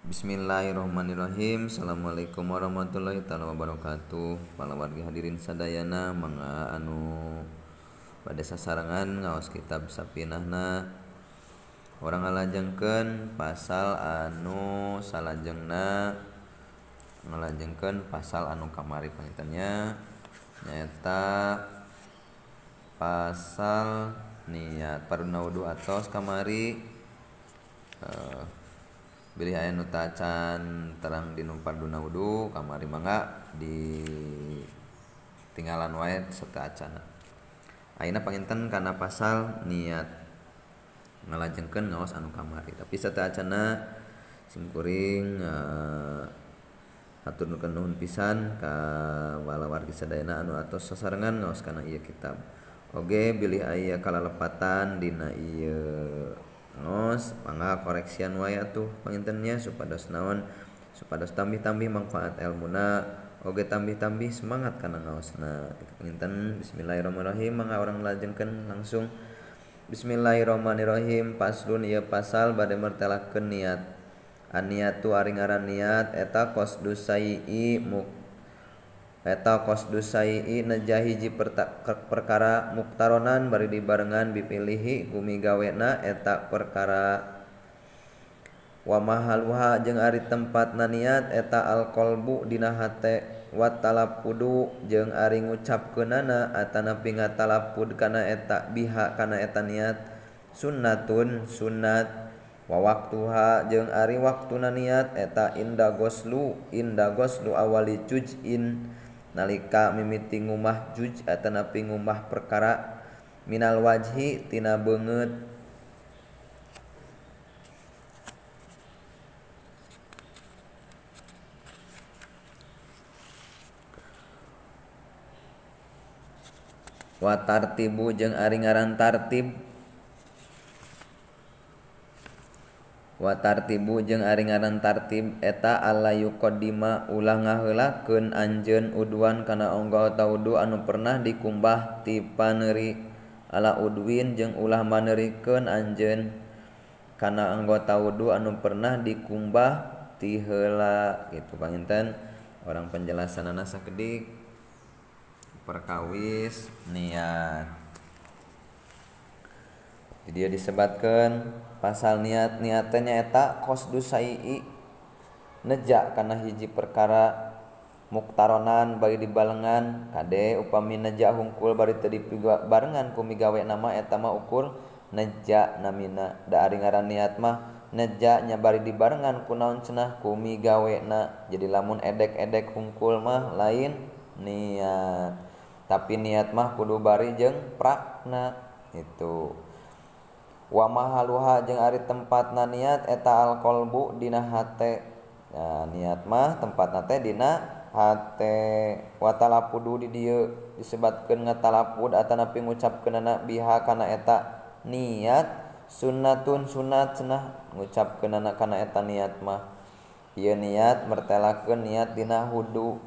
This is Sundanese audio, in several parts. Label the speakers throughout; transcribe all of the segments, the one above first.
Speaker 1: Bismillahirrahmanirrahim. Assalamualaikum warahmatullahi wabarakatuh. Para wargi hadirin sadayana mangga anu pada sasarangan ngaos kitab sapinahna orang ngalajengkeun pasal anu salajengna ngalajengkeun pasal anu kamari pangitannya nyaeta pasal niat paruna wudu atos kamari bilih aya nu tacan terang dinu parduna wudu kamari mangga di tinggalan wae serta acana. Ayeuna panginten kana pasal niat ngalajengkeun ngaos anu kamari tapi serta acana simkuring hatur nuhun pisan ka walawargi sadayana anu atos sasarengan ngaos kana ieu kitab. Oge bilih aya kalalepatan dina ieu ngaos mangga koreksian wae atuh pangintennya supados naon supados tambih-tambih manfaat ilmuna oge tambih-tambih semangat kana ngaosna panginten. Bismillahirrahmanirrahim. Mangga urang lajengkeun langsung. Bismillahirrahmanirrahim. Paslun ieu pasal bade mertelakeun niat. An-niyatu ari ngaran niat eta qasdus sayyi najah hiji perkara muktaronan bari dibarengan bipilihi gumi gawena eta perkara wa mahaluha jeung ari tempatna niat eta alqalbu dina hate wa talappudu jeung ari ngucapkeunana atanapi ngatalapud kana eta biha kana eta niat sunnatun sunnat wa waktuha jeung ari waktuna niat eta inda goslu awali juz'in nalika mimiti ngumah juj atanapi ngumah perkara minal wajhi tina beungeut wa tartibu jeung ari ngaran tartib eta alla yuqaddima ulah ngaheulakeun anjeun udwan kana anggota wudu anu pernah dikumbah ti paneuri ala udwin jeung ulah maneurikeun anjeun kana anggota wudu anu pernah dikumbah ti heula kitu panginten. Orang penjelasanana sakedik perkawis niat. Jadi dia disebatkeun pasal niat teh nyaeta qasdus sayyi neja kana hiji perkara muktaronan bari dibalengan kade upami neja hungkul bari teu dibarengan ku migawe nama eta mah ukur neja namina da ari ngaran niat mah neja nya bari dibarengan ku naon cenah ku migawena. Jadi lamun edek-edek hungkul mah lain niat tapi niat mah kudu bari jeung prakna itu. Wa mahaluha jeung ari tempatna niat eta alqalbu dina hate. Nah, niat mah tempatna teh dina hate. Wa talapudu di dieu disebatkeun ngatalapud atanapi ngucapkeunana biha kana eta niat sunnatun sunat cenah ngucapkeunana kana eta niat mah. Ieu niat mertelakeun niat dina wudu.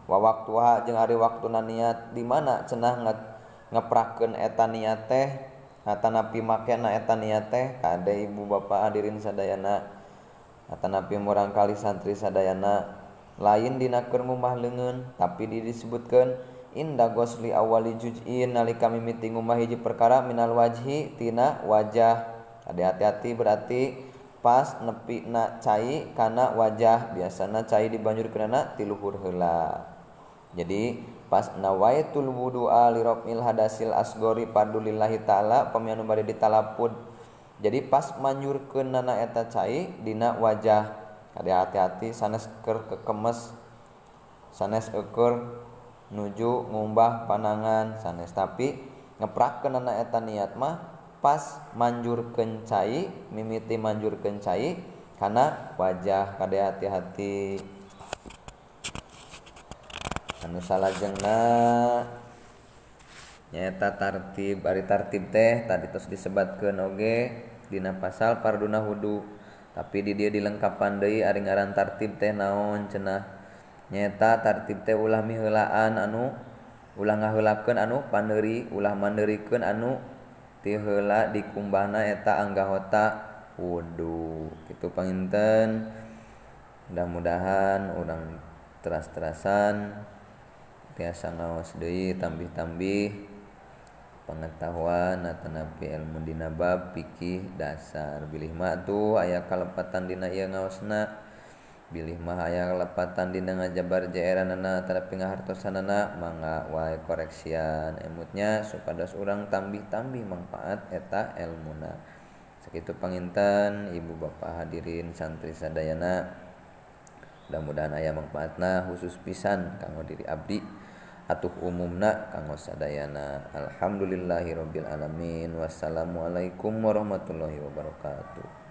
Speaker 1: Wa waktuha jeung ari waktuna niat di mana cenah ngeprakeun eta niat teh atanapi makena eta niat teh kade ibu bapa hadirin sadayana atanapi murangkali santri sadayana lain dina keur ngumah leungeun tapi disebutkeun inda gosli awali juz'in nalika mimiti ngumah hiji perkara minal wajhi tina wajah. Ade hati-hati berarti pas nepina cai kana wajah biasana cai dibanjurkeunana ti luhur heula. Jadi pas nawaitul wudu'a li raf'il hadasil asgori padulillahi ta'ala pamianu bari ditalapud. Jadi pas manjurkeunana eta cai dina wajah ade hati-hati sanes keur kekemes sanes eukeur nuju ngumbah panangan sanes tapi ngeprakeunana eta niat mah pas manjurkeun cai mimiti manjurkeun cai kana wajah kade hati-hati. Anu salajengna nyaeta tartib. Ari tartib teh tadi tos disebatkeun oge dina pasal parduna wudu tapi di dieu dilengkapan deui ari ngaran tartib teh naon cenah nyaeta tartib teh ulah miheulaan anu ulah ngaheulakeun anu paneuri ulah maneurikeun anu ti heula dikumbahna eta anggahota wudu kitu panginten. Mudah-mudahan urang teras-terasan tiasa ngaos deui tambih-tambih pengetahuan atau napi ilmu dina bab fikih dasar. Bilih mah tuh aya kalepatan dina ieu ngaosna, bilih mah aya kalepatan dina ngajabar jaeranana tapi ngahartosanana mangga wae koreksian emutnya supados urang tambih-tambih manfaat eta ilmuna. Sakitu panginten ibu bapak hadirin santri sadayana, mudah-mudahan aya manfaatna khusus pisan kanggo diri abdi atuh umumna kanggo sadayana. Alhamdulillahirabbil alamin. Wassalamualaikum warahmatullahi wabarakatuh.